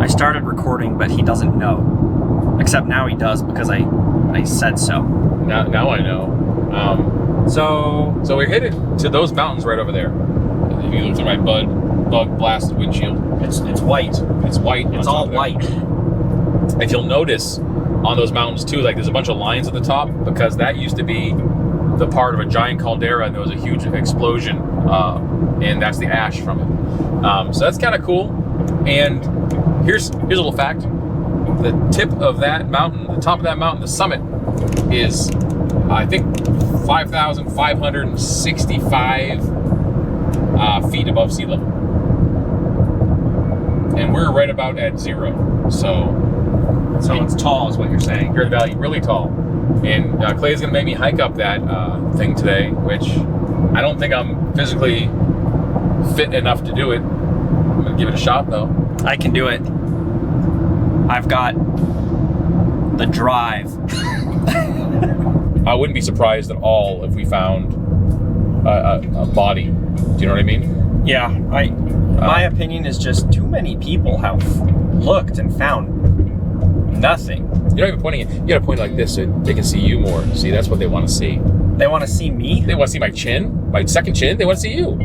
I started recording, but he doesn't know. Except now he does because I said so. Now I know. So we're headed to those mountains right over there. If you look through my bug blasted windshield, It's white. it's white. It's all white. If you'll notice on those mountains too, like there's a bunch of lines at the top because that used to be the part of a giant caldera and there was a huge explosion, and that's the ash from it. So that's kind of cool. And here's a little fact: the tip of that mountain, the top of that mountain, the summit, is I think 5,565 feet above sea level, and we're right about at 0. So it's tall, is what you're saying. Here in the valley, really tall. And Clay's gonna make me hike up that thing today, which I don't think I'm physically fit enough to do it. I'm gonna give it a shot though. I can do it. I've got the drive. I wouldn't be surprised at all if we found a body. Do you know what I mean? Yeah, my opinion is just too many people have looked and found nothing. You're not even pointing it. You gotta point it like this so they can see you more. See, that's what they want to see. They want to see me? They want to see my chin, my second chin. They want to see you.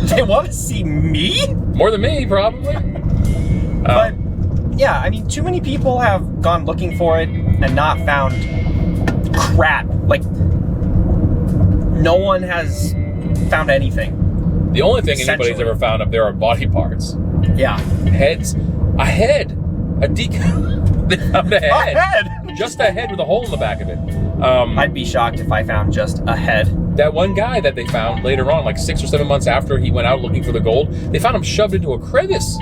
They want to see me? More than me, probably. But yeah, I mean, too many people have gone looking for it and not found crap. Like, no one has found anything. The only thing anybody's ever found up there are body parts. Yeah. Heads. A head. They found a head. A head? Just a head with a hole in the back of it. I'd be shocked if I found just a head. That one guy that they found later on, like 6 or 7 months after he went out looking for the gold, they found him shoved into a crevice.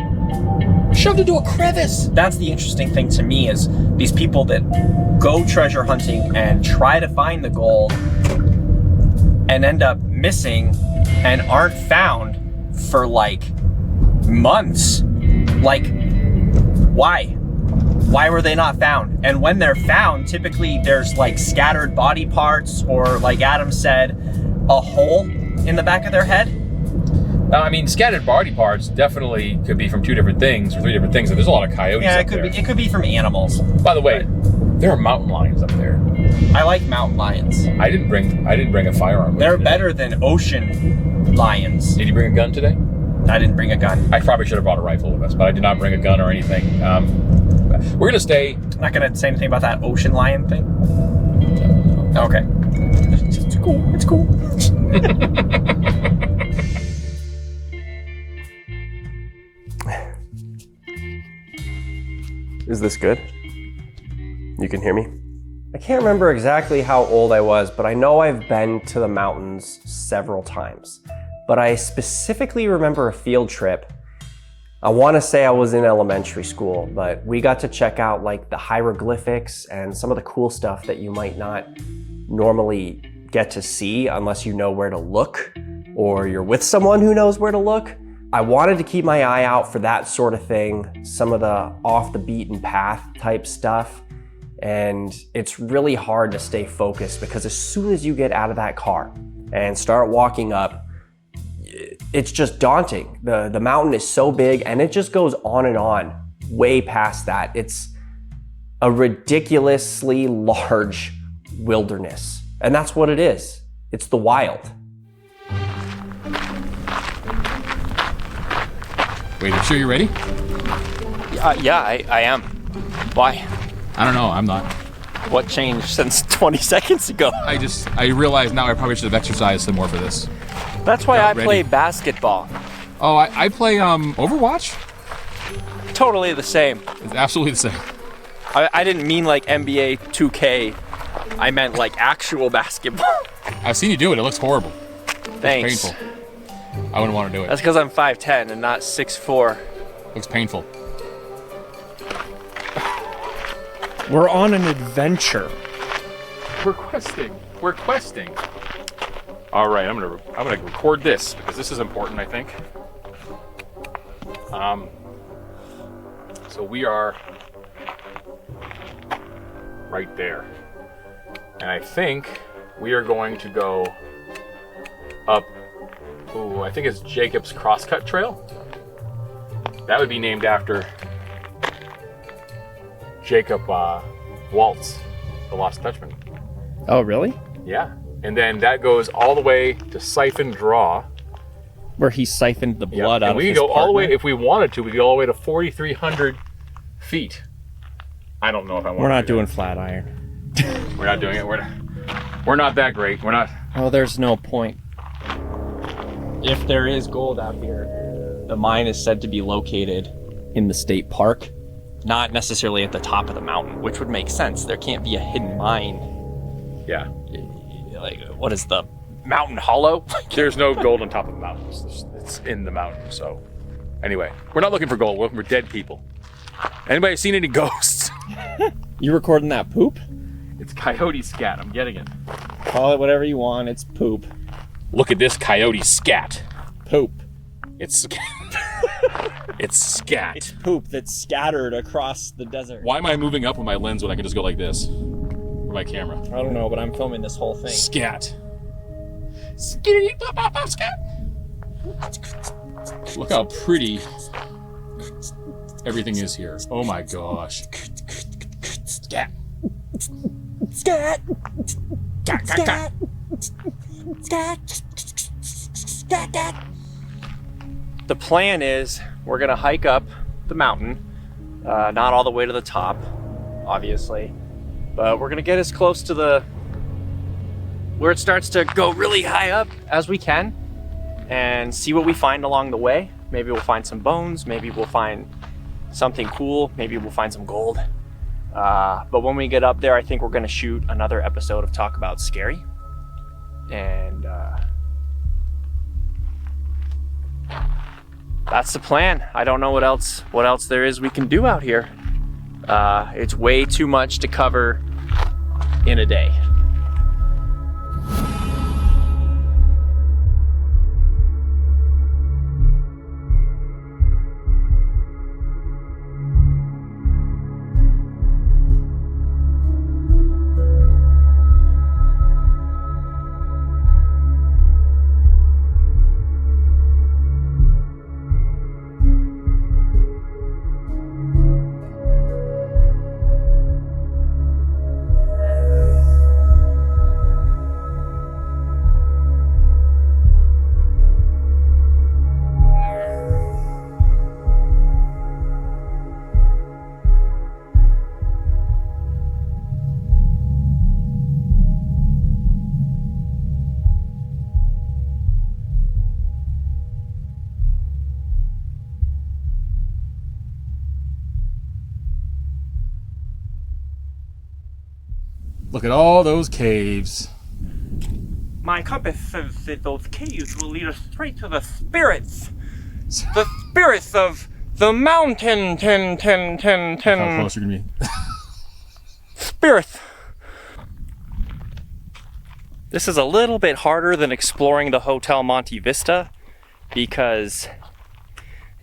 Shoved into a crevice. That's the interesting thing to me is these people that go treasure hunting and try to find the gold and end up missing and aren't found for like months. Like, why? Why were they not found? And when they're found, typically there's like scattered body parts or, like Adam said, a hole in the back of their head. I mean, scattered body parts definitely could be from 2 different things or 3 different things. There's a lot of coyotes Yeah, up there. it could be from animals. By the way, there are mountain lions up there. I like mountain lions. I didn't bring a firearm with They're me today. better than ocean lions. Did you bring a gun today? I didn't bring a gun. I probably should have brought a rifle with us, but I did not bring a gun or anything. We're gonna stay. I'm not gonna say anything about that ocean lion thing. Okay. It's cool. It's cool. Is this good? You can hear me? I can't remember exactly how old I was, but I know I've been to the mountains several times. But I specifically remember a field trip. I want to say I was in elementary school, but we got to check out like the hieroglyphics and some of the cool stuff that you might not normally get to see unless you know where to look or you're with someone who knows where to look. I wanted to keep my eye out for that sort of thing, some of the off the beaten path type stuff. And it's really hard to stay focused because as soon as you get out of that car and start walking up, it's just daunting. The mountain is so big and it just goes on and on, way past that. It's a ridiculously large wilderness. And that's what it is. It's the wild. Wait, you sure you're ready? Yeah, I am. Why? I don't know. I'm not. What changed since 20 seconds ago? I realize now I probably should have exercised some more for this. That's why Not I ready. play basketball. Oh, I play Overwatch. Totally the same. It's absolutely the same. I didn't mean like NBA 2K. I meant like actual basketball. I've seen you do it. It looks horrible. Thanks. Painful. I wouldn't want to do it. That's because I'm 5'10" and not 6'4". Looks painful. We're on an adventure. We're questing. All right, I'm gonna record this because this is important, I think. So we are right there, and I think we are going to go up. Ooh, I think it's Jacob's Crosscut Trail. That would be named after Jacob Waltz, the Lost Dutchman. Oh, really? Yeah. And then that goes all the way to Siphon Draw. Where he siphoned the blood out of his we could go all the way, partner? if we wanted to, we could go all the way to 4,300 feet. I don't know if I want to. We're not doing Flatiron. We're not doing it. We're not that great. We're not. Oh, there's no point. If there is gold out here, the mine is said to be located in the state park, not necessarily at the top of the mountain, which would make sense. There can't be a hidden mine. Yeah. Like, what is the mountain hollow? There's no gold on top of the mountains. It's in the mountain. So, anyway, we're not looking for gold. We're looking for dead people. Anybody seen any ghosts? You recording that poop? It's coyote scat. I'm getting it. Call it whatever you want. It's poop. Look at this coyote scat. Poop. It's it's scat. It's poop that's scattered across the desert. Why am I moving up with my lens when I can just go like this with my camera? I don't know, but I'm filming this whole thing. Scat. Skitty pop pop pop scat. Look how pretty everything is here. Oh my gosh. Scat. Scat. Cat, cat, cat. Scat. Scat. The plan is we're gonna hike up the mountain, not all the way to the top, obviously, but we're gonna get as close to where it starts to go really high up as we can and see what we find along the way. Maybe we'll find some bones, maybe we'll find something cool, maybe we'll find some gold. But when we get up there, I think we're gonna shoot another episode of Talk About Scary. And that's the plan. I don't know what else there is we can do out here. It's way too much to cover in a day. Look at all those caves. My compass says that those caves will lead us straight to the spirits. The spirits of the mountain. How close you're gonna be? Spirits. This is a little bit harder than exploring the Hotel Monte Vista because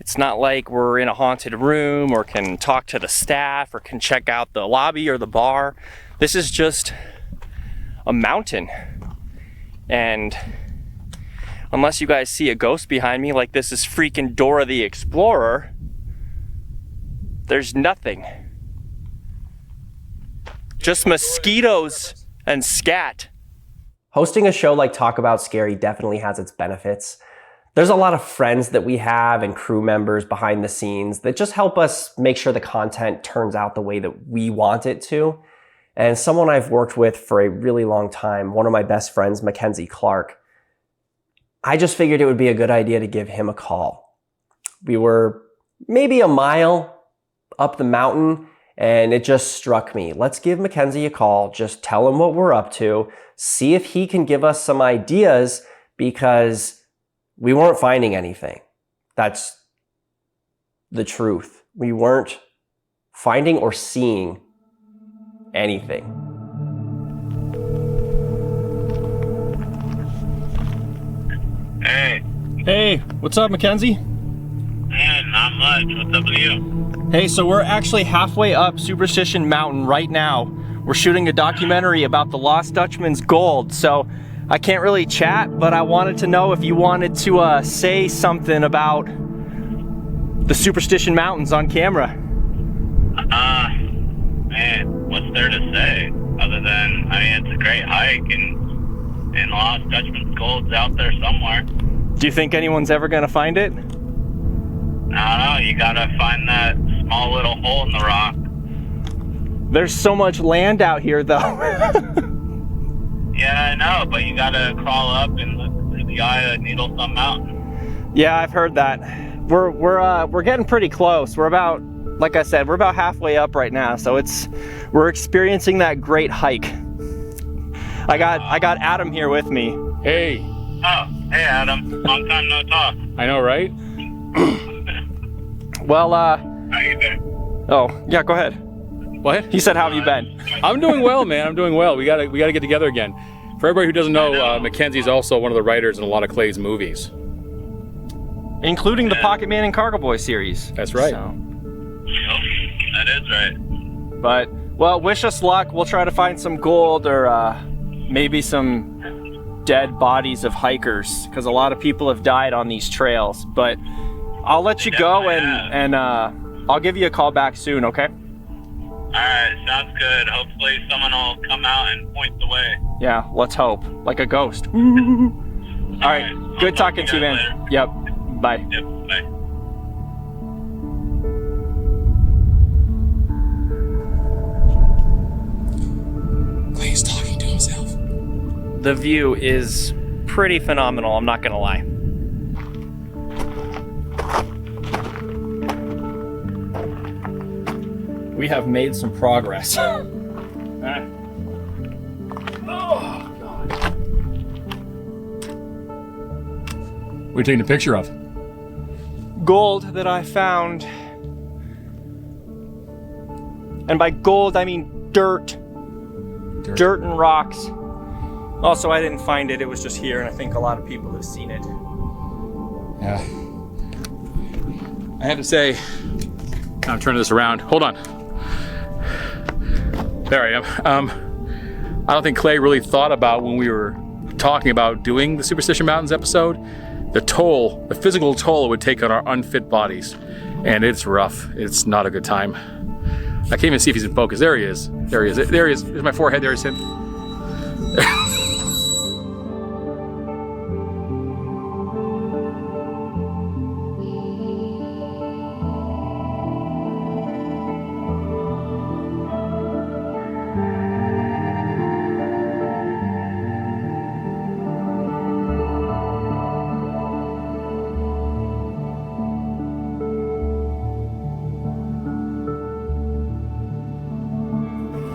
it's not like we're in a haunted room or can talk to the staff or can check out the lobby or the bar. This is just a mountain. And unless you guys see a ghost behind me like this is freaking Dora the Explorer, there's nothing. Just mosquitoes and scat. Hosting a show like Talk About Scary definitely has its benefits. There's a lot of friends that we have and crew members behind the scenes that just help us make sure the content turns out the way that we want it to. And someone I've worked with for a really long time, one of my best friends, Mackenzie Clark, I just figured it would be a good idea to give him a call. We were maybe a mile up the mountain and it just struck me. Let's give Mackenzie a call, just tell him what we're up to, see if he can give us some ideas because we weren't finding anything. That's the truth. We weren't finding or seeing anything. Hey. Hey, what's up, Mackenzie? Not much. What's up with you? Hey, so we're actually halfway up Superstition Mountain right now. We're shooting a documentary about the Lost Dutchman's gold, so I can't really chat, but I wanted to know if you wanted to say something about the Superstition Mountains on camera. Man, what's there to say other than, I mean, it's a great hike and Lost Dutchman's Gold's out there somewhere. Do you think anyone's ever gonna find it? I don't know, you gotta find that small little hole in the rock. There's so much land out here, though. Yeah, I know, but you gotta crawl up and look through the eye of Needlesome Mountain. Yeah, I've heard that. We're getting pretty close. We're about, like I said, we're about halfway up right now, so we're experiencing that great hike. I got Adam here with me. Hey. Oh, hey Adam, long time no talk. I know, right? Well, How you doing? oh, yeah, go ahead. What? He said, how have you been? I'm doing well, man. I'm doing well. We gotta get together again. For everybody who doesn't know, Mackenzie's also one of the writers in a lot of Clay's movies. Including the Pocket Man and Cargo Boy series. That's right. So. Yep, that is right. But, well, wish us luck. We'll try to find some gold or maybe some dead bodies of hikers, because a lot of people have died on these trails. But I'll let you go, and I'll give you a call back soon, okay? Alright, sounds good. Hopefully someone will come out and point the way. Yeah, let's hope. Like a ghost. All right, good talking to you, man. Later. Yep, bye. Yep, bye. Clay's talking to himself. The view is pretty phenomenal, I'm not gonna lie. We have made some progress. Oh, God. What are you taking a picture of? Gold that I found. And by gold, I mean dirt. Dirt and rocks. Also, I didn't find it, it was just here, and I think a lot of people have seen it. Yeah. I have to say, I'm turning this around. Hold on. There I am. I don't think Clay really thought about when we were talking about doing the Superstition Mountains episode, the toll, the physical toll it would take on our unfit bodies. And it's rough. It's not a good time. I can't even see if he's in focus. There he is. There he is. There he is. There's my forehead. There's him.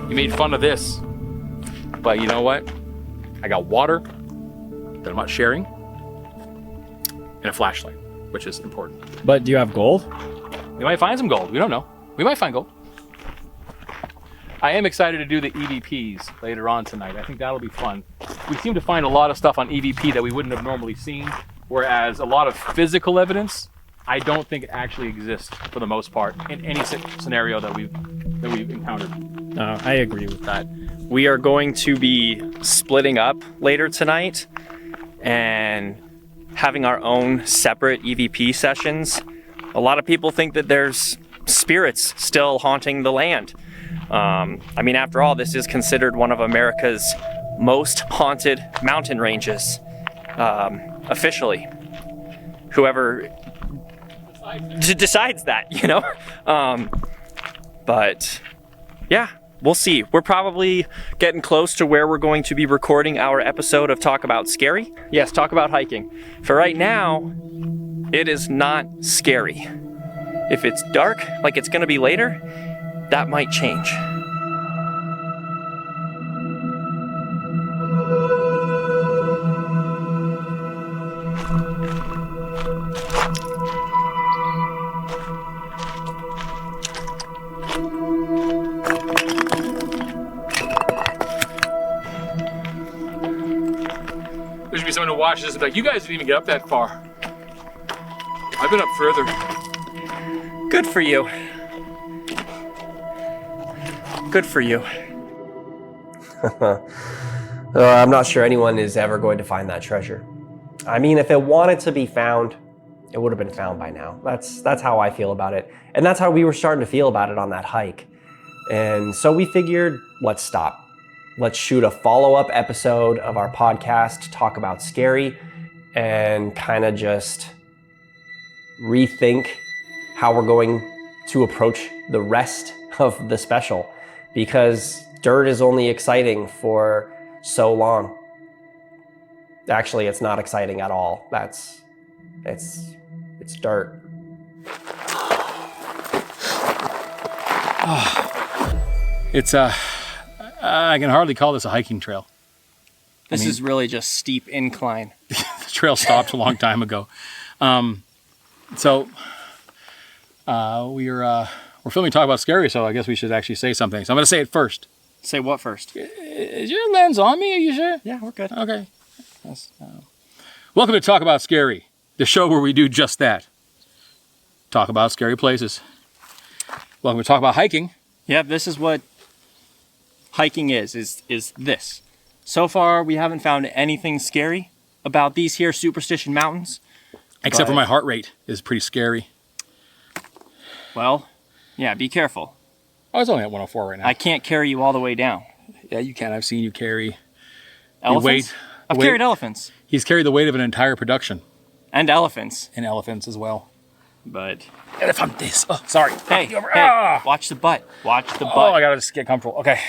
You made fun of this, but you know what? I got water that I'm not sharing, and a flashlight, which is important. But do you have gold? We might find some gold. We don't know. We might find gold. I am excited to do the EVPs later on tonight. I think that'll be fun. We seem to find a lot of stuff on EVP that we wouldn't have normally seen, whereas a lot of physical evidence, I don't think it actually exists for the most part in any scenario that we've encountered. I agree with that. We are going to be splitting up later tonight and having our own separate EVP sessions. A lot of people think that there's spirits still haunting the land. I mean, after all, this is considered one of America's most haunted mountain ranges, officially. Whoever decides that, you know? But yeah, we'll see. We're probably getting close to where we're going to be recording our episode of Talk About Scary. Yes, Talk About Hiking. For right now, it is not scary. If it's dark, like it's gonna be later, that might change. There should be someone to watch this and be like, you guys didn't even get up that far. I've been up further. Good for you. Good for you. I'm not sure anyone is ever going to find that treasure. I mean, if it wanted to be found, it would have been found by now. That's how I feel about it. And that's how we were starting to feel about it on that hike. And so we figured, let's stop. Let's shoot a follow-up episode of our podcast, talk about scary, and kind of just rethink how we're going to approach the rest of the special, because dirt is only exciting for so long. Actually, it's not exciting at all. It's dirt. It's I can hardly call this a hiking trail. This is really just steep incline. The trail stopped a long time ago. So we're filming Talk About Scary, so I guess we should actually say something. So I'm going to say it first. Say what first? Is your lens on me? Are you sure? Yeah, we're good. Okay. Yes. Welcome to Talk About Scary, the show where we do just that. Talk about scary places. Welcome to Talk About Hiking. Yeah, this is what hiking is this. So far, we haven't found anything scary about these here Superstition Mountains. Except for my heart rate is pretty scary. Well, yeah, be careful. I was only at 104 right now. I can't carry you all the way down. Yeah, you can. I've seen you carry. Elephants? I've carried elephants. He's carried the weight of an entire production. And elephants. And elephants as well. But... Elephants. Oh, sorry. Hey, watch the butt. Watch the butt. Oh, I gotta just get comfortable. Okay.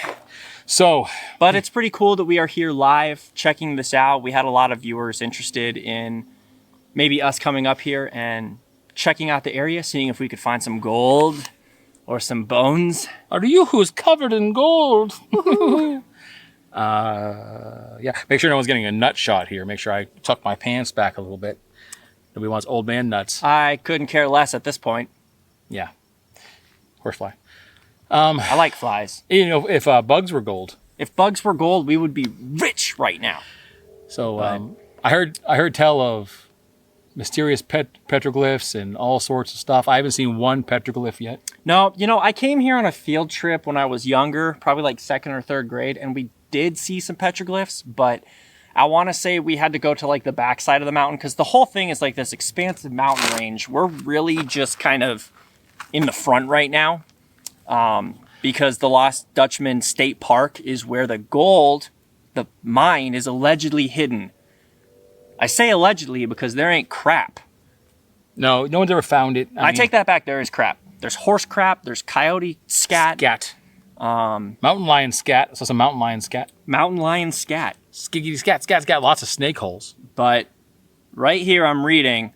So... But it's pretty cool that we are here live checking this out. We had a lot of viewers interested in maybe us coming up here and checking out the area, seeing if we could find some gold or some bones. Are you who's covered in gold? Yeah, make sure no one's getting a nut shot here. Make sure I tuck my pants back a little bit. Nobody wants old man nuts. I couldn't care less at this point. Yeah. Horsefly. I like flies. You know, if bugs were gold. If bugs were gold, we would be rich right now. So I heard tell of mysterious petroglyphs and all sorts of stuff. I haven't seen one petroglyph yet. No, you know, I came here on a field trip when I was younger, probably like 2nd or 3rd grade, and we did see some petroglyphs, but I want to say we had to go to like the backside of the mountain because the whole thing is like this expansive mountain range. We're really just kind of in the front right now because the Lost Dutchman State Park is where the gold, the mine, is allegedly hidden. I say allegedly because there ain't crap. No one's ever found it. I take that back. There is crap. There's horse crap. There's coyote scat. Mountain lion scat. So some mountain lion scat. Mountain lion scat. Skiggity scat. Scat's got lots of snake holes. But right here I'm reading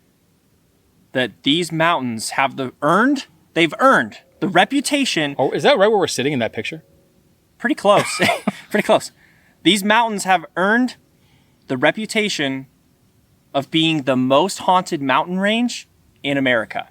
that these mountains have they've earned the reputation. Oh, is that right where we're sitting in that picture? Pretty close. Pretty close. These mountains have earned the reputation of being the most haunted mountain range in America.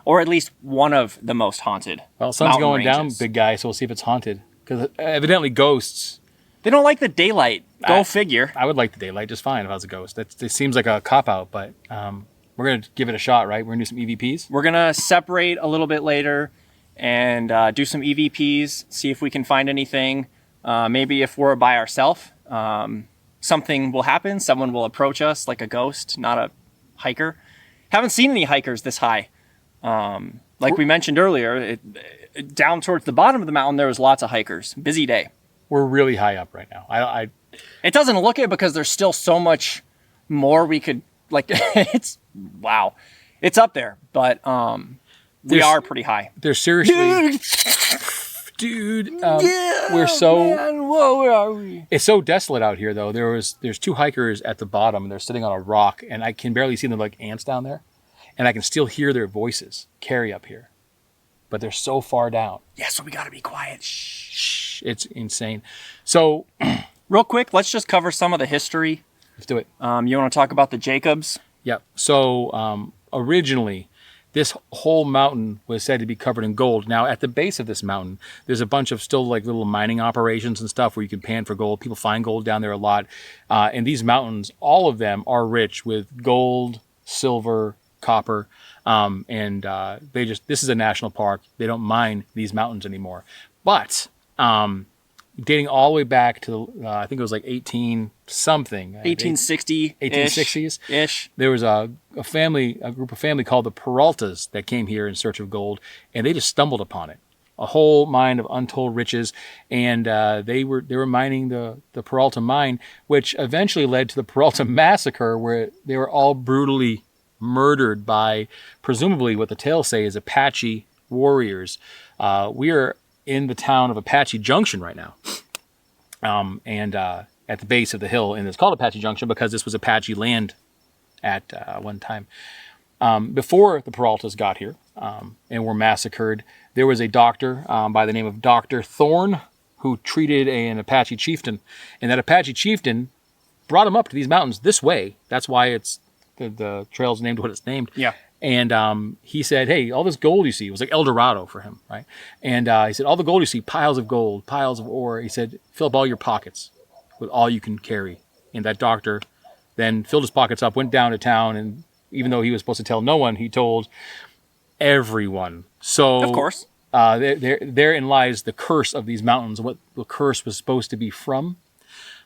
Or at least one of the most haunted. Well, sun's going down, big guy, so we'll see if it's haunted. Because evidently ghosts... They don't like the daylight. Go figure. I would like the daylight just fine if I was a ghost. It seems like a cop-out, but we're going to give it a shot, right? We're going to do some EVPs? We're going to separate a little bit later and do some EVPs, see if we can find anything. Maybe if we're by ourselves, something will happen. Someone will approach us like a ghost, not a hiker. Haven't seen any hikers this high. Like we mentioned earlier, down towards the bottom of the mountain, there was lots of hikers. Busy day. We're really high up right now. It doesn't look it because there's still so much more we could, like, it's, wow. It's up there, but we are pretty high. They're seriously... Dude, we're so... Man, whoa, where are we? It's so desolate out here, though. There's 2 hikers at the bottom, and they're sitting on a rock, and I can barely see them like ants down there. And I can still hear their voices carry up here. But they're so far down. Yeah, so we got to be quiet. Shh. It's insane. So... Real quick, let's just cover some of the history. Let's do it. You want to talk about the Jacobs? Yep. So originally, this whole mountain was said to be covered in gold. Now, at the base of this mountain, there's a bunch of still like little mining operations and stuff where you can pan for gold. People find gold down there a lot. And these mountains, all of them are rich with gold, silver, copper, and this is a national park. They don't mine these mountains anymore. But dating all the way back to I think it was like 18 something. 1860 1860s ish. There was a group of family called the Peraltas that came here in search of gold, and they just stumbled upon it. A whole mine of untold riches, and they were mining the Peralta mine, which eventually led to the Peralta massacre, where they were all brutally murdered by, presumably, what the tales say is Apache warriors. We are in the town of Apache Junction right now, and at the base of the hill, and it's called Apache Junction because this was Apache land at one time. Before the Peraltas got here and were massacred, there was a doctor by the name of Dr. Thorne who treated an Apache chieftain. And that Apache chieftain brought him up to these mountains this way. That's why it's the trail's named what it's named. Yeah. And he said, hey, all this gold you see, it was like El Dorado for him, right? And he said, all the gold you see, piles of gold, piles of ore. He said, fill up all your pockets with all you can carry. And that doctor then filled his pockets up, went down to town, and even though he was supposed to tell no one, he told everyone. So Of course. Therein lies the curse of these mountains, what the curse was supposed to be from.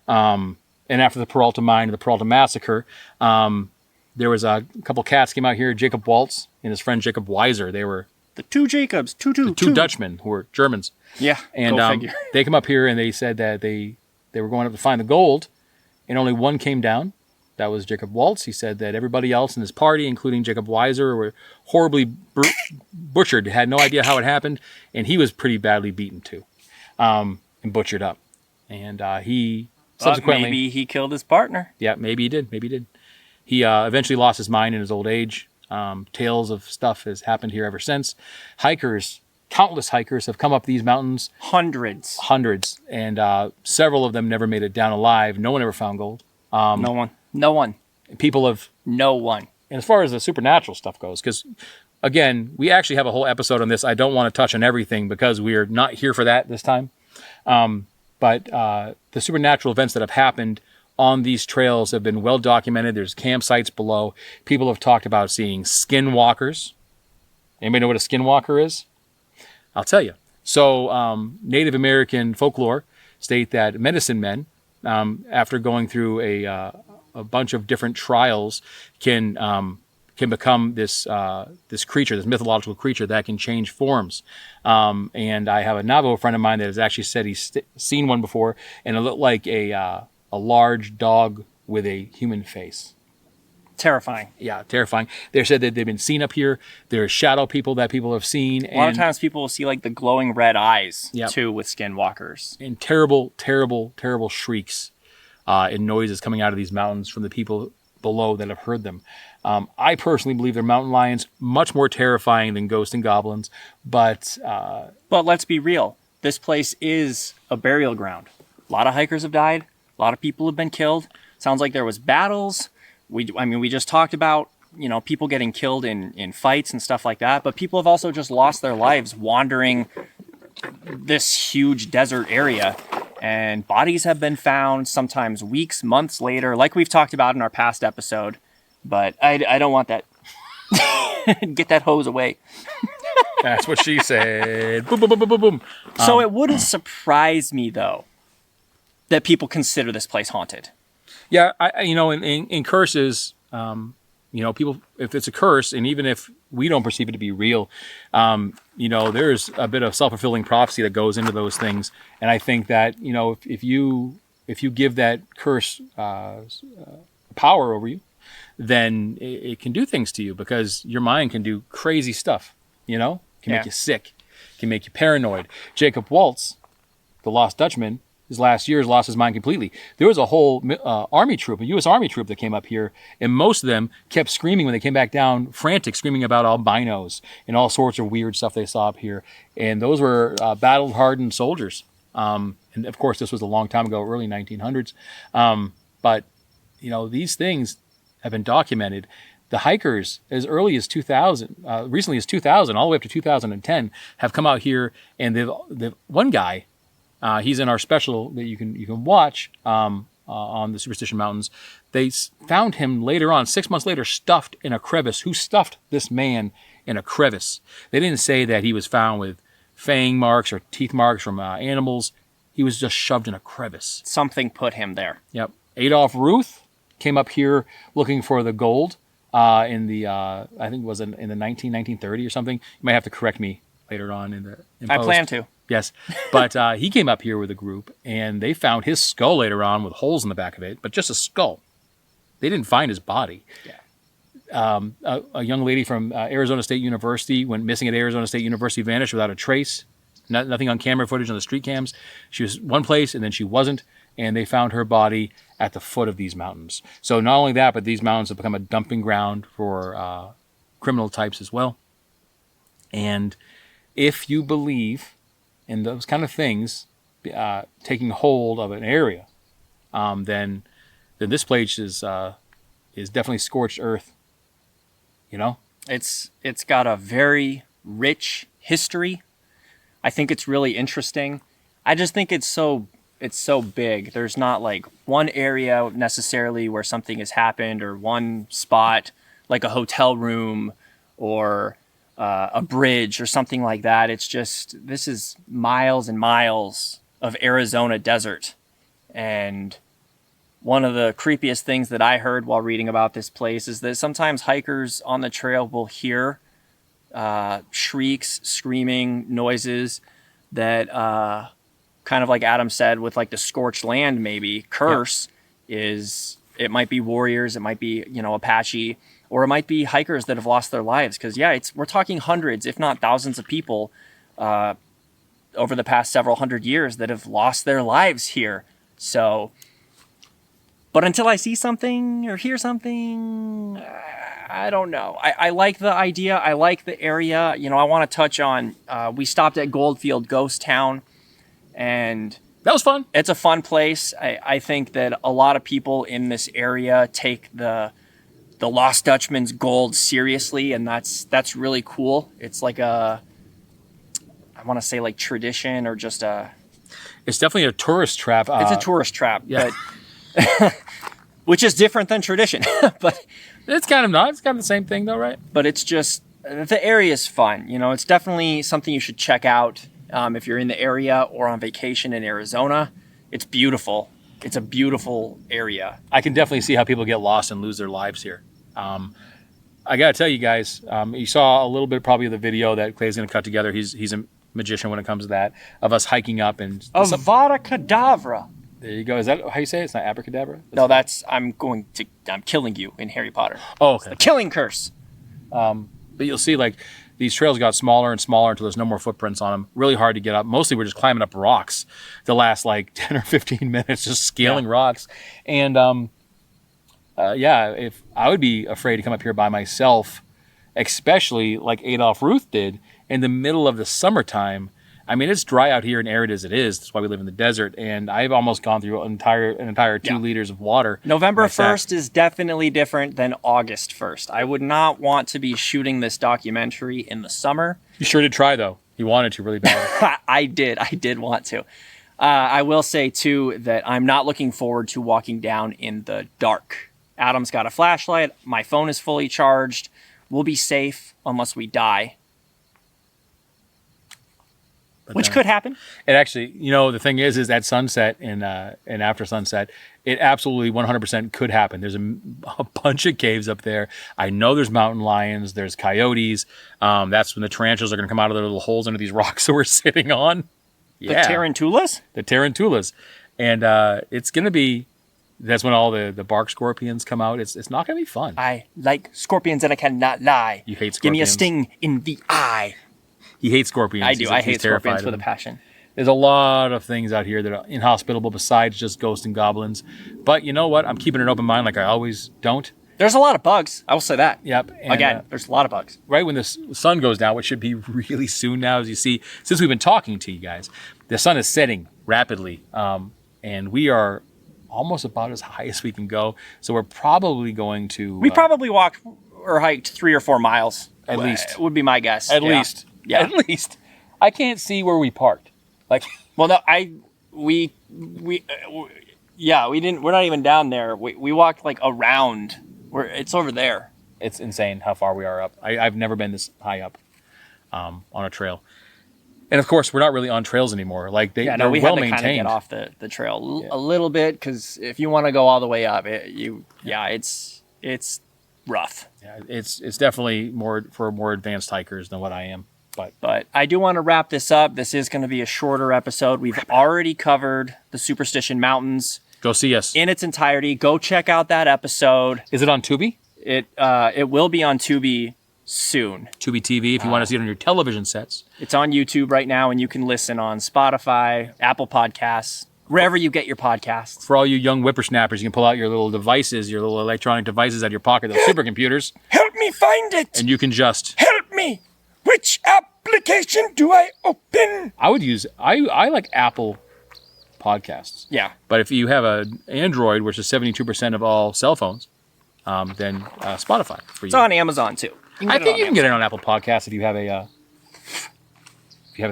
And after the Peralta mine and the Peralta massacre, there was a couple cats came out here, Jacob Waltz and his friend Jacob Weiser. They were The two Jacobs, two Dutchmen who were Germans. Yeah, And go figure. they come up here and they said that they were going up to find the gold, and only one came down. That was Jacob Waltz. He said that everybody else in his party, including Jacob Weiser, were horribly butchered, had no idea how it happened, and he was pretty badly beaten too, and butchered up. And he subsequently... maybe he killed his partner. Yeah, maybe he did. He eventually lost his mind in his old age. Tales of stuff has happened here ever since. Countless hikers have come up these mountains. Hundreds. And several of them never made it down alive. No one ever found gold. No one. People have... No one. And as far as the supernatural stuff goes, because, again, we actually have a whole episode on this. I don't want to touch on everything because we are not here for that this time. But the supernatural events that have happened on these trails have been well documented. There's campsites below. People have talked about seeing skinwalkers. Anybody know what a skinwalker is? I'll tell you. So Native American folklore state that medicine men, after going through a bunch of different trials, can become this creature, this mythological creature that can change forms. And I have a Navajo friend of mine that has actually said he's seen one before, and it looked like a large dog with a human face. Terrifying. Yeah, terrifying. They said that they've been seen up here. There are shadow people that people have seen. A lot of times people will see like the glowing red eyes, Yep. too, with skinwalkers. And terrible, terrible, terrible shrieks and noises coming out of these mountains from the people below that have heard them. I personally believe they're mountain lions, much more terrifying than ghosts and goblins. But let's be real. This place is a burial ground. A lot of hikers have died. A lot of people have been killed. Sounds like there was battles. We just talked about, people getting killed in fights and stuff like that. But people have also just lost their lives wandering this huge desert area. And bodies have been found sometimes weeks, months later, like we've talked about in our past episode. But I don't want that. Get that hose away. that's what she said. Boom, boom, boom, boom, boom, boom. So it wouldn't surprise me, though, that people consider this place haunted. Yeah, in curses, people, if it's a curse, and even if we don't perceive it to be real, there's a bit of self-fulfilling prophecy that goes into those things. And I think that, if you give that curse power over you, then it can do things to you, because your mind can do crazy stuff, can make you sick, can make you paranoid. Jacob Waltz, the Lost Dutchman, his last years lost his mind completely. There was a whole army troop, a U.S. Army troop that came up here, and most of them kept screaming when they came back down, frantic, screaming about albinos and all sorts of weird stuff they saw up here. And those were battle-hardened soldiers. And of course, this was a long time ago, early 1900s. But these things have been documented. The hikers, as early as 2000, recently as 2000, all the way up to 2010, have come out here, and they've one guy. He's in our special that you can watch on the Superstition Mountains. They found him later on, 6 months later, stuffed in a crevice. Who stuffed this man in a crevice? They didn't say that he was found with fang marks or teeth marks from animals. He was just shoved in a crevice. Something put him there. Yep. Adolf Ruth came up here looking for the gold in the, I think it was in the 1930 or something. You might have to correct me later on in I post. plan to. Yes. But he came up here with a group, and they found his skull later on with holes in the back of it, but just a skull. They didn't find his body. Yeah. A young lady from Arizona State University went missing at Arizona State University, vanished without a trace. Nothing on camera footage on the street cams. She was one place, and then she wasn't, and they found her body at the foot of these mountains. So not only that, but these mountains have become a dumping ground for criminal types as well. And if you believe in those kind of things taking hold of an area, then this place is definitely scorched earth. You know, It's got a very rich history. I think it's really interesting. I just think it's so big. There's not like one area necessarily where something has happened, or one spot like a hotel room or a bridge or something like that. It's just, this is miles and miles of Arizona desert. And one of the creepiest things that I heard while reading about this place is that sometimes hikers on the trail will hear shrieks, screaming noises that kind of like Adam said with like the scorched land, maybe curse is, it might be warriors, it might be, Apache, or it might be hikers that have lost their lives. Because we're talking hundreds, if not thousands of people over the past several hundred years that have lost their lives here. So, but until I see something or hear something, I don't know. I like the idea. I like the area. I want to touch on, we stopped at Goldfield Ghost Town, and that was fun. It's a fun place. I think that a lot of people in this area take the Lost Dutchman's gold seriously, and that's really cool. It's like I want to say like tradition, or just It's definitely a tourist trap. It's a tourist trap, yeah. but which is different than tradition. But it's kind of not. It's kind of the same thing, though, right? But it's just, the area is fun. It's definitely something you should check out if you're in the area or on vacation in Arizona. It's beautiful. It's a beautiful area. I can definitely see how people get lost and lose their lives here. I got to tell you guys, you saw a little bit probably of the video that Clay's going to cut together. He's a magician when it comes to that, of us hiking up and... Avada Kedavra. There you go. Is that how you say it? It's not abracadabra? No, I'm killing you in Harry Potter. Oh, okay. It's the killing curse. But you'll see, like, these trails got smaller and smaller until there's no more footprints on them. Really hard to get up. Mostly we're just climbing up rocks the last, like, 10 or 15 minutes, just scaling rocks. And, if I would be afraid to come up here by myself, especially like Adolf Ruth did, in the middle of the summertime. I mean, it's dry out here and arid as it is. That's why we live in the desert. And I've almost gone through an entire 2 liters of water. November 1st is definitely different than August 1st. I would not want to be shooting this documentary in the summer. You sure did try, though. You wanted to really bad. I did want to. I will say, too, that I'm not looking forward to walking down in the dark. Adam's got a flashlight. My phone is fully charged. We'll be safe unless we die. Which could happen. It actually, the thing is at sunset and after sunset, it absolutely 100% could happen. There's a bunch of caves up there. I know there's mountain lions. There's coyotes. That's when the tarantulas are going to come out of their little holes under these rocks that we're sitting on. Yeah. The tarantulas? The tarantulas. And it's going to be, that's when all the bark scorpions come out. It's not going to be fun. I like scorpions and I cannot lie. You hate scorpions. Give me a sting in the eye. He hates scorpions. I do. I hate scorpions with a passion. There's a lot of things out here that are inhospitable besides just ghosts and goblins. But you know what? I'm keeping an open mind like I always don't. There's a lot of bugs. I will say that. Yep. And, again, there's a lot of bugs. Right when the sun goes down, which should be really soon now, as you see, since we've been talking to you guys, the sun is setting rapidly. And we are almost about as high as we can go. So we're probably going to... We probably walked or hiked 3 or 4 miles. At least. Would be my guess. At least. Yeah. At least. I can't see where we parked. Like, well, no, we didn't. We're not even down there. We walked like around. It's over there. It's insane how far we are up. I've never been this high up on a trail. And of course, we're not really on trails anymore. Like they're we well had to kind of maintained. get off the trail a little bit because if you want to go all the way up, it's rough. Yeah, it's definitely more for more advanced hikers than what I am. But I do want to wrap this up. This is going to be a shorter episode. We've already covered the Superstition Mountains. Go see us in its entirety. Go check out that episode. Is it on Tubi? It will be on Tubi soon. Tubi TV if you want to see it on your television sets. It's on YouTube right now, and you can listen on Spotify, Apple Podcasts, wherever you get your podcasts. For all you young whippersnappers, you can pull out your little devices, your little electronic devices out of your pocket, those supercomputers. Help me find it! And you can just... Help me! Which application do I open? I would use... I like Apple podcasts. Yeah. But if you have an Android, which is 72% of all cell phones, then Spotify for you. It's on Amazon, too. I think you can get it on Apple Podcasts if you have a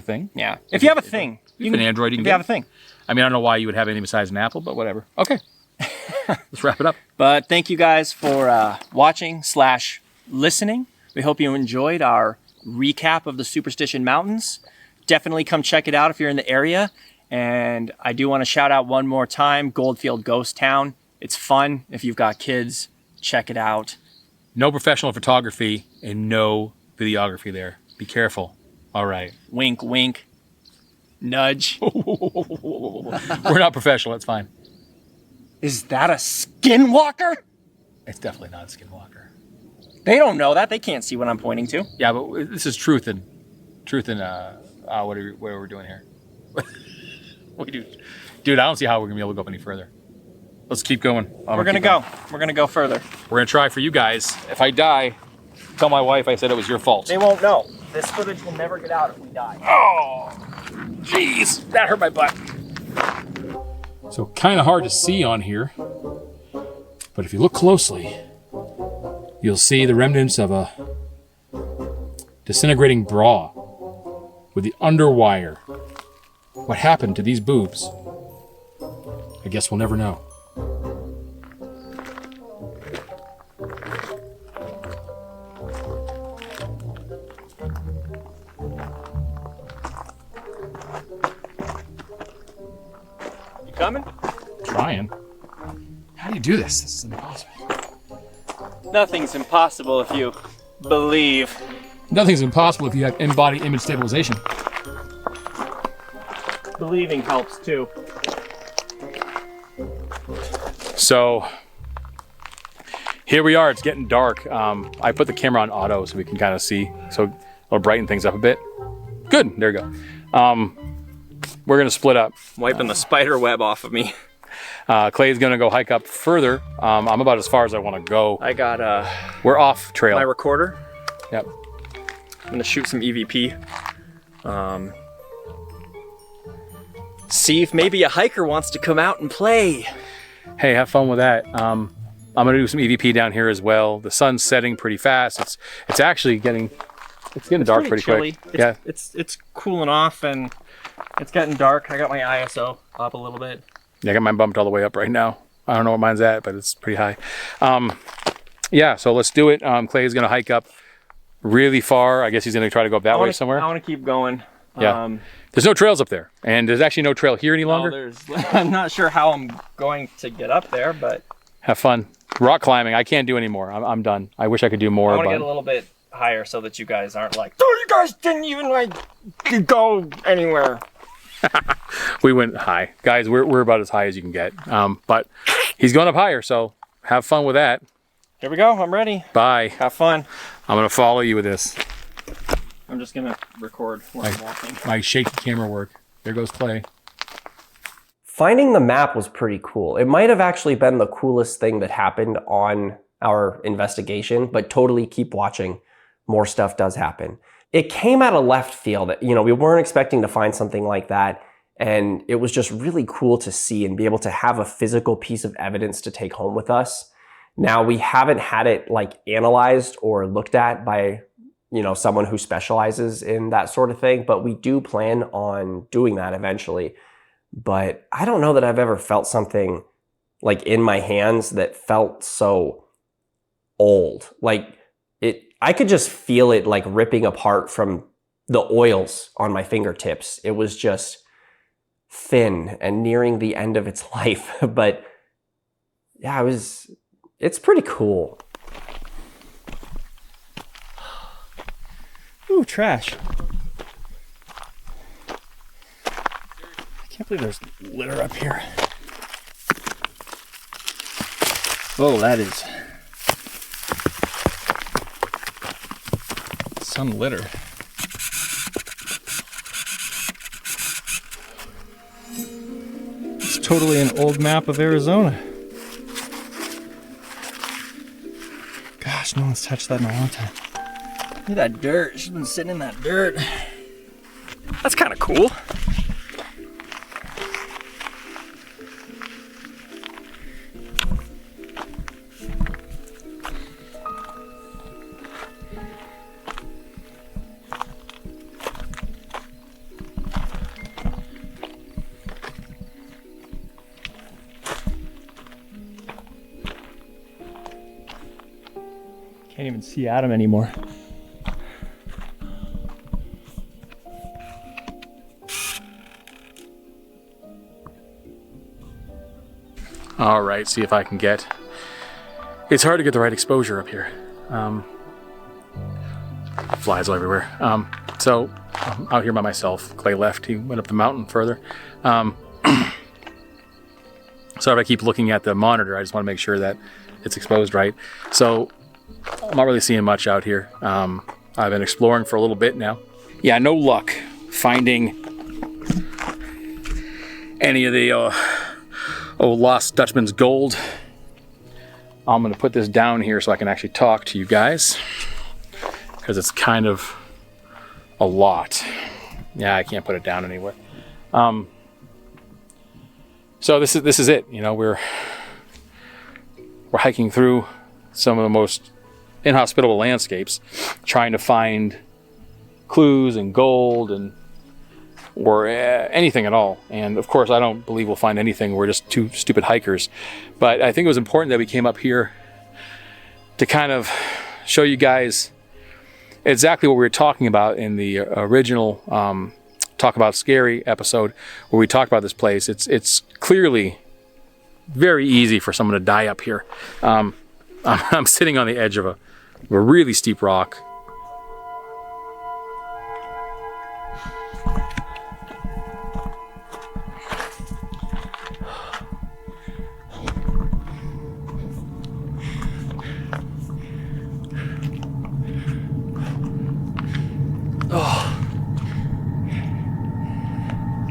thing. Yeah. If you have a thing. You can Android, you can if you have a thing. I mean, I don't know why you would have anything besides an Apple, but whatever. Okay. Let's wrap it up. But thank you guys for watching/listening. We hope you enjoyed our recap of the Superstition Mountains. Definitely come check it out if you're in the area. And I do want to shout out one more time, Goldfield Ghost Town. It's fun. If you've got kids, check it out. No professional photography and no videography there. Be careful. All right. Wink, wink. Nudge. We're not professional. It's fine. Is that a skinwalker? It's definitely not a skinwalker. They don't know that. They can't see what I'm pointing to. Yeah, but this is truth and what are we doing here? Dude, I don't see how we're gonna be able to go up any further. Let's keep going. We're gonna go. We're gonna go further. We're gonna try for you guys. If I die, tell my wife I said it was your fault. They won't know. This footage will never get out if we die. Oh, jeez, that hurt my butt. So kind of hard to see on here, but if you look closely, you'll see the remnants of a disintegrating bra with the underwire. What happened to these boobs? I guess we'll never know. You coming? Trying. How do you do this? This is impossible. Nothing's impossible if you believe. Nothing's impossible if you have in-body image stabilization. Believing helps too. So here we are. It's getting dark. I put the camera on auto so we can kind of see. So it'll brighten things up a bit. Good. There you go. We're gonna split up. Wiping the spider web off of me. Clay's gonna go hike up further. I'm about as far as I want to go. I got We're off trail. my recorder. Yep. I'm gonna shoot some EVP. See if maybe a hiker wants to come out and play. Hey, have fun with that. I'm gonna do some EVP down here as well. The sun's setting pretty fast. It's actually getting dark pretty chilly. quick. Yeah. It's cooling off and it's getting dark. I got my ISO up a little bit. Yeah, I got mine bumped all the way up right now. I don't know what mine's at, but it's pretty high. Yeah, so let's do it. Clay's gonna hike up really far. I guess he's gonna try to go up that way somewhere. I want to keep going. Yeah. There's no trails up there, and there's actually no trail here any longer. I'm not sure how I'm going to get up there, but have fun. Rock climbing, I can't do anymore. I'm done. I wish I could do more. I want to get a little bit higher so that you guys aren't like, oh, you guys didn't even go anywhere. We went high, guys. We're about as high as you can get. But he's going up higher, so have fun with that. Here we go. I'm ready. Bye. Have fun. I'm gonna follow you with this. I'm just gonna record while I'm walking. My shaky camera work. There goes Clay. Finding the map was pretty cool. It might have actually been the coolest thing that happened on our investigation, but totally keep watching. More stuff does happen. It came out of left field. We weren't expecting to find something like that. And it was just really cool to see and be able to have a physical piece of evidence to take home with us. Now, we haven't had it analyzed or looked at by someone who specializes in that sort of thing, but we do plan on doing that eventually. But I don't know that I've ever felt something in my hands that felt so old. I could just feel it ripping apart from the oils on my fingertips. It was just thin and nearing the end of its life. But yeah, it's pretty cool. Ooh, trash. I can't believe there's litter up here. Oh, that is some litter. It's totally an old map of Arizona. Gosh, no one's touched that in a long time. Look at that dirt. She's been sitting in that dirt. That's kind of cool. Can't even see Adam anymore. All right, see if I can get... It's hard to get the right exposure up here. Flies all everywhere. So I'm out here by myself. Clay left, he went up the mountain further. So if I keep looking at the monitor, I just want to make sure that it's exposed right. So I'm not really seeing much out here. I've been exploring for a little bit now. Yeah, no luck finding any of the lost Dutchman's gold. I'm gonna put this down here so I can actually talk to you guys, because it's kind of a lot. Yeah, I can't put it down anywhere. So this is it. You know, we're hiking through some of the most inhospitable landscapes, trying to find clues and gold and or anything at all. And of course, I don't believe we'll find anything. We're just two stupid hikers. But I think it was important that we came up here to kind of show you guys exactly what we were talking about in the original Talk About Scary episode, where we talked about this place. It's clearly very easy for someone to die up here. I'm sitting on the edge of a really steep rock.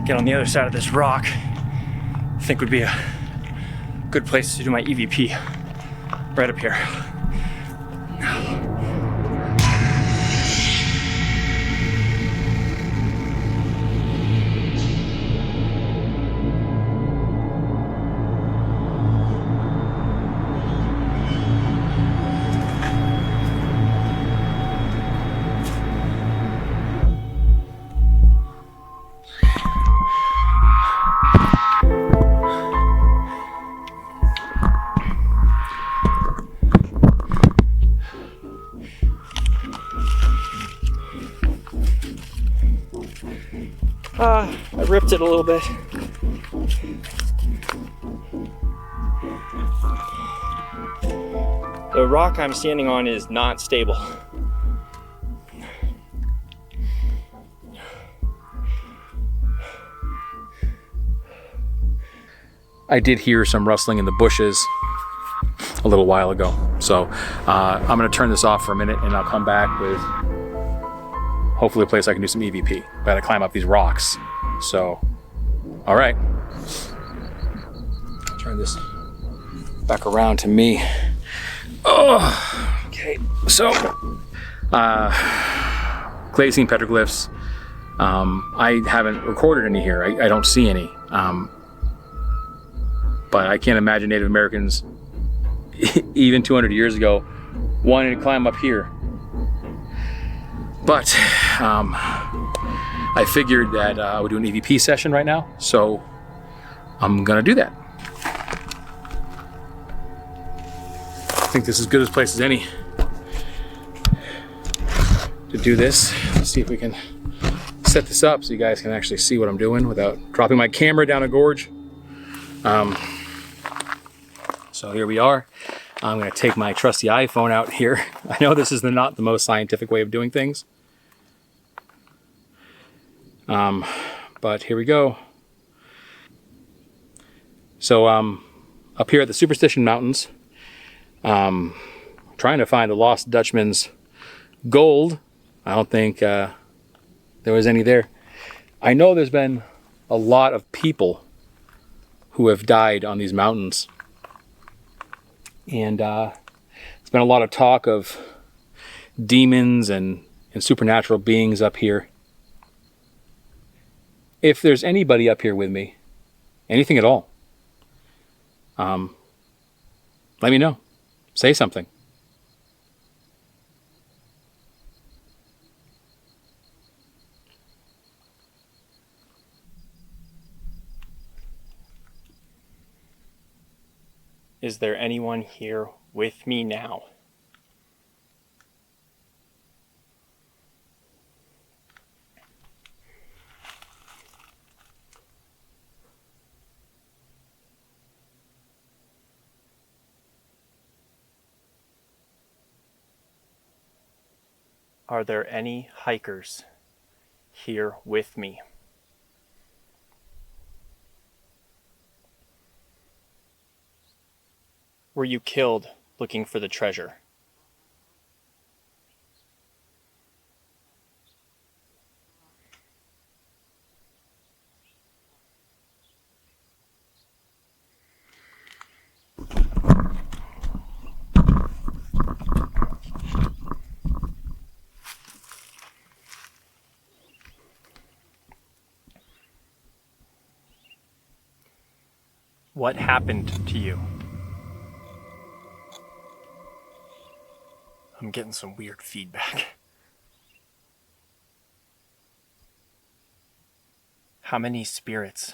Get on the other side of this rock. I think would be a good place to do my EVP. Right up here. I ripped it a little bit. The rock I'm standing on is not stable. I did hear some rustling in the bushes a little while ago. So I'm gonna turn this off for a minute and I'll come back with hopefully a place I can do some EVP. I gotta climb up these rocks. So, all right. Turn this back around to me. Oh, okay. So, glazing petroglyphs. I haven't recorded any here. I don't see any. But I can't imagine Native Americans, even 200 years ago, wanting to climb up here. But I figured that I would do an EVP session right now, so I'm gonna do that. I think this is as good a place as any to do this. Let's see if we can set this up so you guys can actually see what I'm doing without dropping my camera down a gorge. So here we are. I'm going to take my trusty iPhone out here. I know this is not the most scientific way of doing things. But here we go. So up here at the Superstition Mountains, trying to find the lost Dutchman's gold. I don't think there was any there. I know there's been a lot of people who have died on these mountains. And there's been a lot of talk of demons and supernatural beings up here. If there's anybody up here with me, anything at all, let me know. Say something. Is there anyone here with me now? Are there any hikers here with me? Were you killed looking for the treasure? What happened to you? I'm getting some weird feedback. How many spirits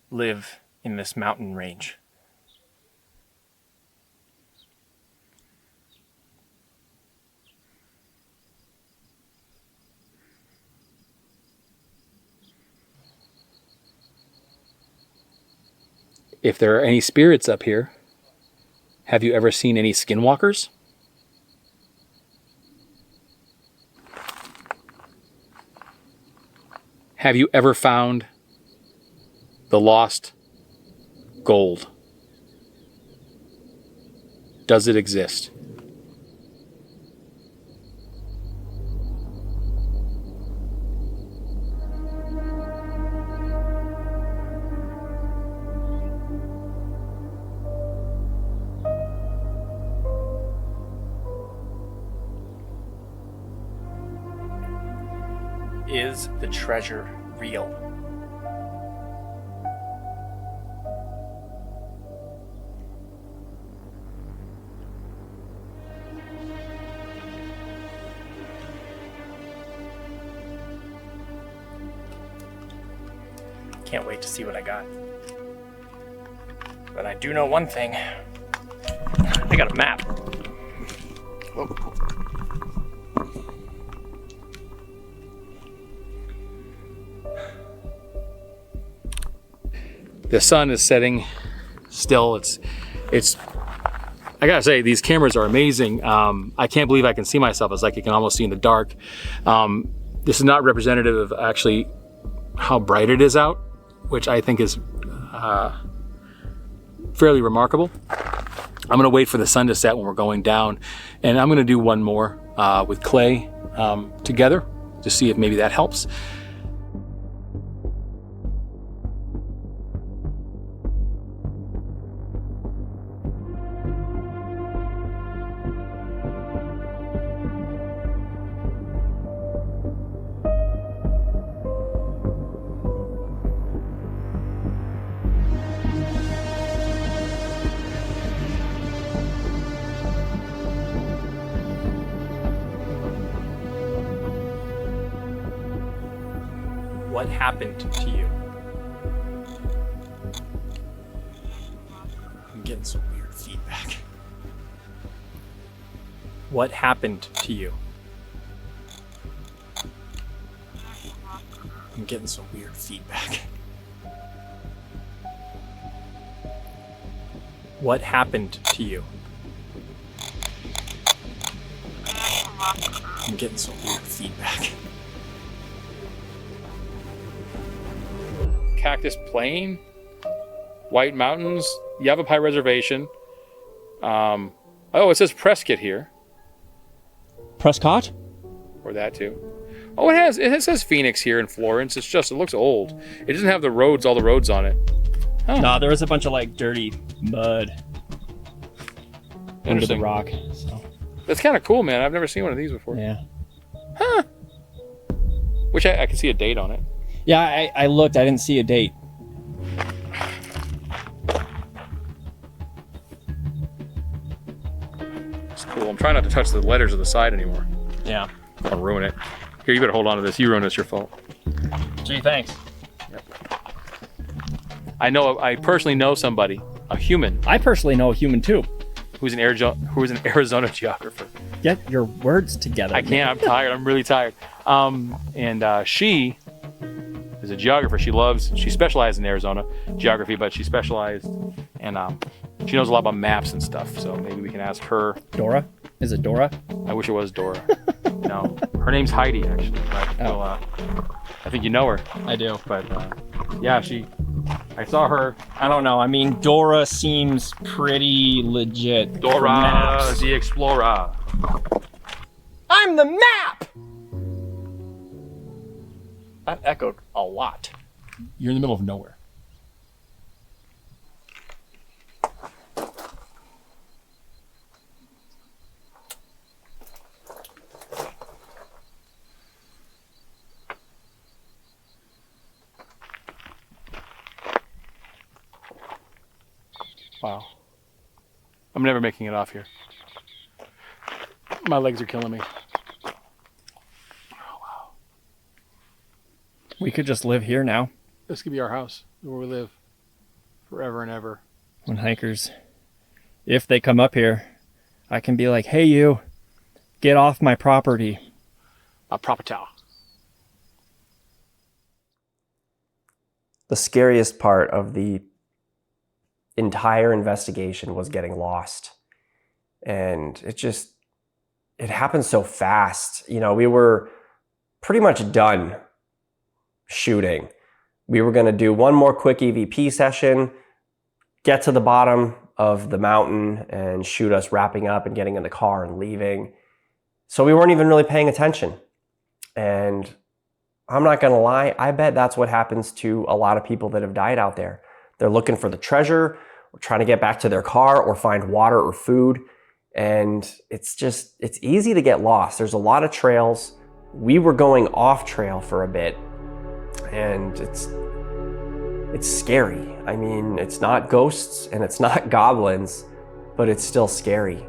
live in this mountain range? If there are any spirits up here, have you ever seen any skinwalkers? Have you ever found the lost gold? Does it exist? Is the treasure real? Can't wait to see what I got. But I do know one thing. I got a map. Whoa. The sun is setting still. It's I gotta say, these cameras are amazing. I can't believe I can see myself. It's like you can almost see in the dark. This is not representative of actually how bright it is out, which I think is fairly remarkable. I'm gonna wait for the sun to set when we're going down, and I'm gonna do one more with Clay together to see if maybe that helps. What happened to you? I'm getting some weird feedback. What happened to you? I'm getting some weird feedback. What happened to you? I'm getting some weird feedback. Cactus Plain, White Mountains, Yavapai Reservation. Oh, it says Prescott here, Prescott? or that too. Oh, it says Phoenix here in Florence. It looks old. It doesn't have all the roads on it. Huh. No, there was a bunch of like dirty mud under the Interesting. rock. So That's kind of cool, man. I've never seen one of these before. yeah. Huh. Which I can see a date on it. Yeah, I looked. I didn't see a date. It's cool. I'm trying not to touch the letters of the side anymore. Yeah. I'll ruin it. Here, you better hold on to this. You ruin it, it's your fault. Gee, thanks. I personally know somebody, a human, I personally know a human too. who's an Arizona geographer. Get your words together. I can't. I'm tired. I'm really tired. She is a geographer. She specialized in Arizona geography, but she specialized and she knows a lot about maps and stuff. So maybe we can ask her. Dora? Is it Dora? I wish it was Dora. No, her name's Heidi actually. But, well, I think you know her. I do. But yeah, I saw her. I don't know. I mean, Dora seems pretty legit. for Dora maps. the Explorer. I'm the map! That echoed a lot. You're in the middle of nowhere. Wow. I'm never making it off here. My legs are killing me. We could just live here now. This could be our house where we live forever and ever. When hikers, if they come up here, I can be like, hey, you, get off my property. A property. The scariest part of the entire investigation was getting lost. And it happened so fast. You know, we were pretty much done shooting. We were going to do one more quick EVP session, get to the bottom of the mountain and shoot us wrapping up and getting in the car and leaving. So we weren't even really paying attention. And I'm not going to lie, I bet that's what happens to a lot of people that have died out there. They're looking for the treasure, or trying to get back to their car or find water or food. And it's easy to get lost. There's a lot of trails. We were going off trail for a bit, and it's scary. I mean, it's not ghosts and it's not goblins, but it's still scary.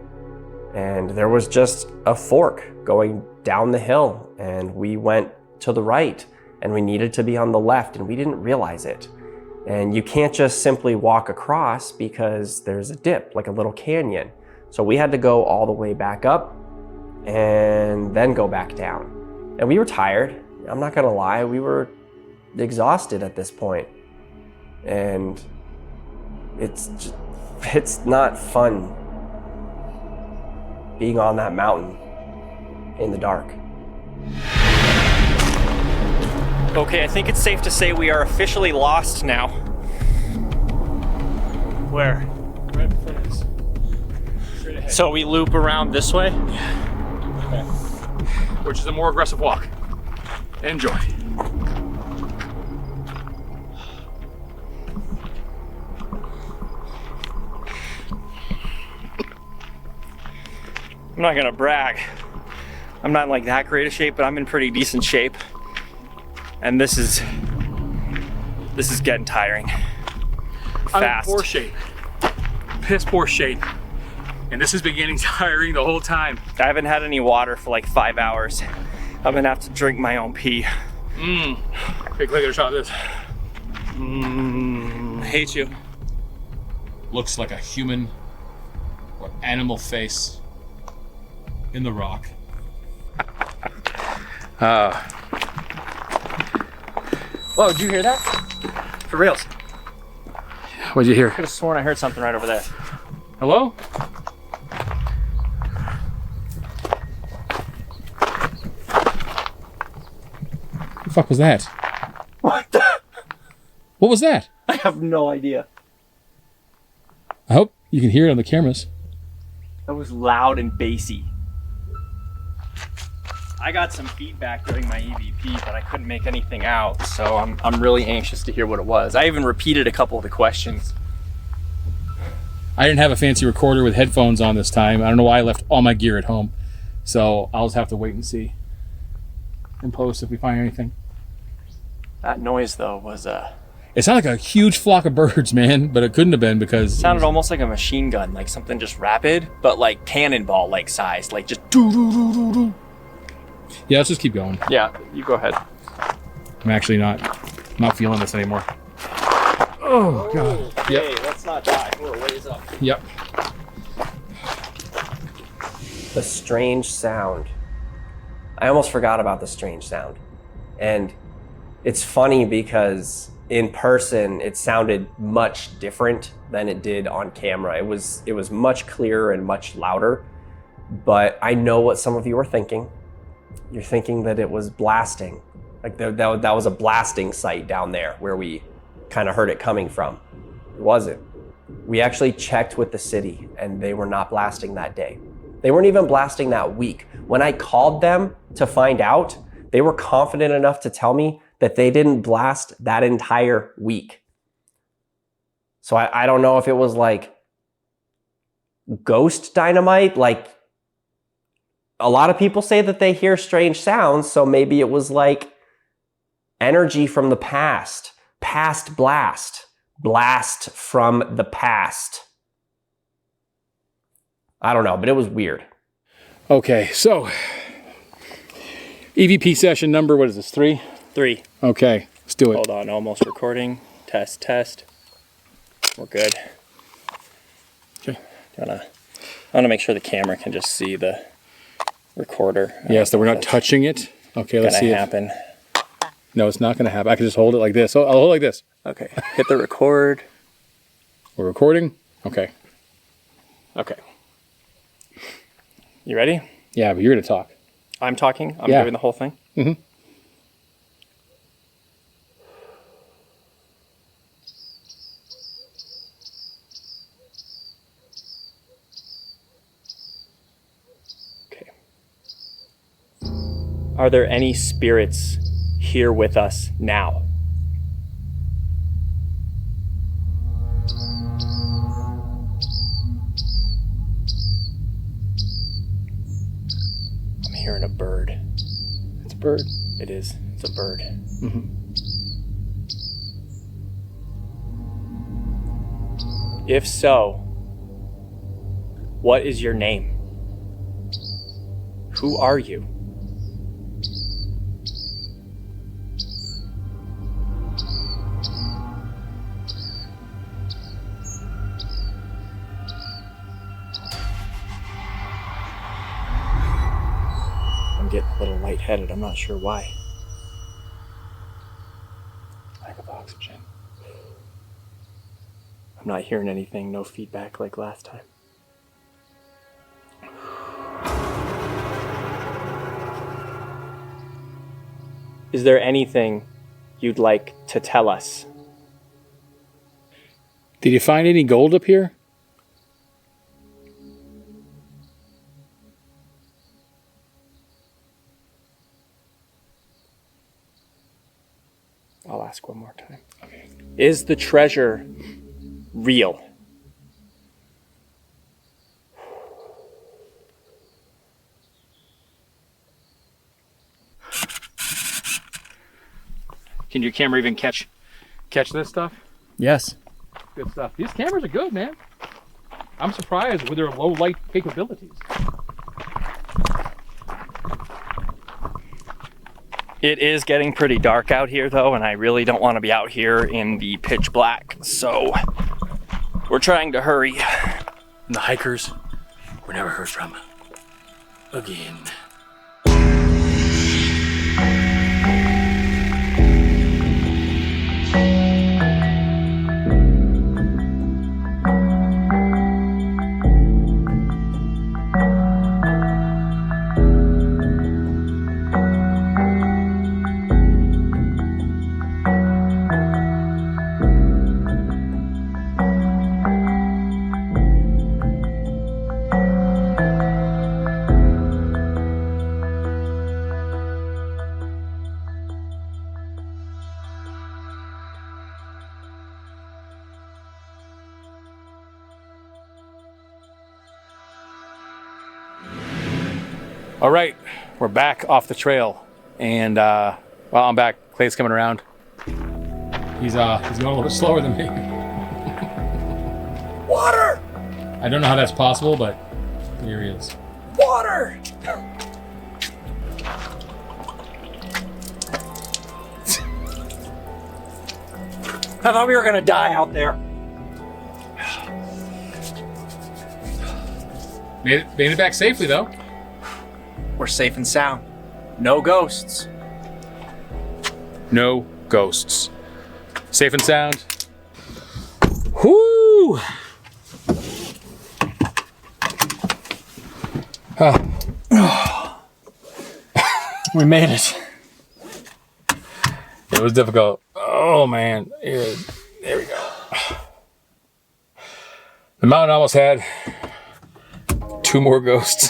And there was just a fork going down the hill, and we went to the right, and we needed to be on the left, and we didn't realize it. And you can't just simply walk across because there's a dip, like a little canyon. So we had to go all the way back up and then go back down. And we were tired. I'm not gonna lie, we were exhausted at this point. And it's not fun being on that mountain in the dark. Okay, I think it's safe to say we are officially lost now. Where? Right in front of us. Straight ahead. So we loop around this way? Okay. Which is a more aggressive walk. Enjoy. I'm not gonna brag. I'm not in like that great a shape, but I'm in pretty decent shape. And this is getting tiring. I'm in Fast. poor shape. Piss poor shape. And this has been getting tiring the whole time. I haven't had any water for like 5 hours. I'm gonna have to drink my own pee. Big clicker shot this. I hate you. Looks like a human or animal face in the rock. Whoa, did you hear that? For reals. What'd you hear? I could have sworn I heard something right over there. Hello? What the fuck was that? What the? What was that? I have no idea. I hope you can hear it on the cameras. That was loud and bassy. I got some feedback during my EVP, but I couldn't make anything out, so I'm really anxious to hear what it was. I even repeated a couple of the questions. I didn't have a fancy recorder with headphones on this time. I don't know why I left all my gear at home. So I'll just have to wait and see. And post if we find anything. That noise, though, was It sounded like a huge flock of birds, man, but it couldn't have been because... It sounded almost like a machine gun, like something just rapid, but like cannonball-like size, like just doo-doo-doo-doo-doo. Yeah, let's just keep going. Yeah, you go ahead. I'm actually not feeling this anymore. Oh, God. Okay, let's not die. We're ways up. Yep. The strange sound. I almost forgot about the strange sound. And it's funny because in person it sounded much different than it did on camera. It was much clearer and much louder. But I know what some of you are thinking. You're thinking that it was blasting. Like that was a blasting site down there where we kind of heard it coming from. It wasn't. We actually checked with the city and they were not blasting that day. They weren't even blasting that week. When I called them to find out, they were confident enough to tell me that they didn't blast that entire week. So I don't know if it was like ghost dynamite. Like a lot of people say that they hear strange sounds. So maybe it was like energy from the past, past blast from the past. I don't know, but it was weird. Okay, so EVP session number, what is this, 3? 3. Okay, let's do it. Hold on, almost recording. Test. We're good. Okay. I want to make sure the camera can just see the recorder. Yes, that we're not touching it. Okay, let's see. Happen. No, it's not going to happen. I can just hold it like this. Oh, I'll hold it like this. Okay, hit the record. We're recording? Okay. You ready? Yeah, but you're going to talk. I'm talking? I'm Yeah. doing the whole thing? Mm-hmm. Okay. Are there any spirits here with us now? I'm hearing a bird. It's a bird. It is. It's a bird. Mm-hmm. If so, what is your name? Who are you? I'm getting a little lightheaded. I'm not sure why. Lack of oxygen. I'm not hearing anything. No feedback like last time. Is there anything you'd like to tell us? Did you find any gold up here? I'll ask one more time. Okay. Is the treasure real? Can your camera even catch this stuff? Yes. Good stuff. These cameras are good, man. I'm surprised with their low light capabilities. It is getting pretty dark out here though, and I really don't want to be out here in the pitch black, so we're trying to hurry. And the hikers were never heard from again. All right, we're back off the trail, and well, I'm back. Clay's coming around. He's going a little bit slower than me. Water! I don't know how that's possible, but here he is. Water! I thought we were gonna die out there. Made it back safely though. We're safe and sound. No ghosts. No ghosts. Safe and sound. Whoo! We made it. It was difficult. Oh man. There we go. The mountain almost had 2 more ghosts.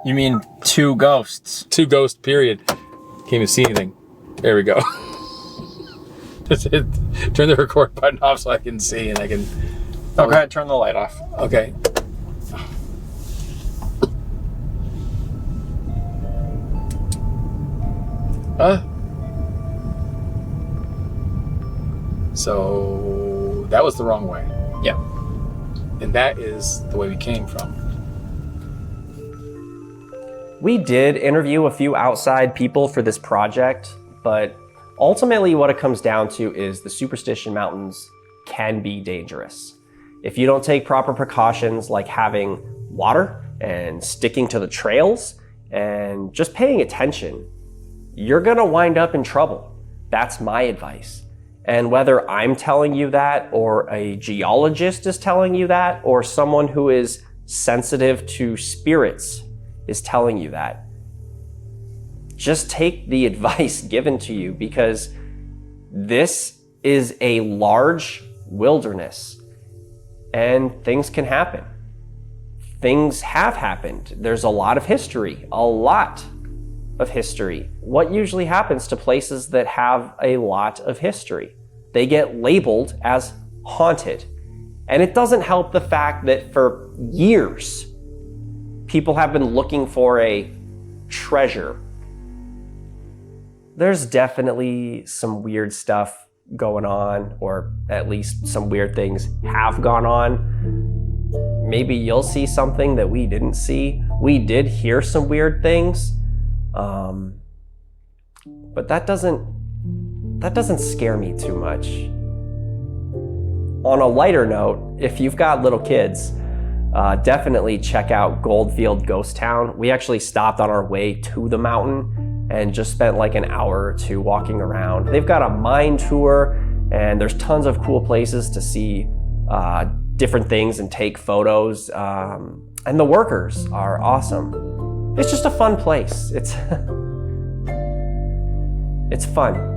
You mean 2 ghosts? 2 ghosts, period. Can't even see anything. There we go. Just turn the record button off so I can see and I can... Okay, turn the light off. Okay. So that was the wrong way. Yeah. And that is the way we came from. We did interview a few outside people for this project, but ultimately what it comes down to is the Superstition Mountains can be dangerous. If you don't take proper precautions like having water and sticking to the trails and just paying attention, you're gonna wind up in trouble. That's my advice. And whether I'm telling you that, or a geologist is telling you that, or someone who is sensitive to spirits is telling you that, just take the advice given to you, because this is a large wilderness and things can happen. Things have happened. There's a lot of history, a lot of history. What usually happens to places that have a lot of history? They get labeled as haunted. And it doesn't help the fact that for years, people have been looking for a treasure. There's definitely some weird stuff going on, or at least some weird things have gone on. Maybe you'll see something that we didn't see. We did hear some weird things. But that doesn't scare me too much. On a lighter note, if you've got little kids, definitely check out Goldfield Ghost Town. We actually stopped on our way to the mountain and just spent like an hour or 2 walking around. They've got a mine tour and there's tons of cool places to see different things and take photos. And the workers are awesome. It's just a fun place. It's fun.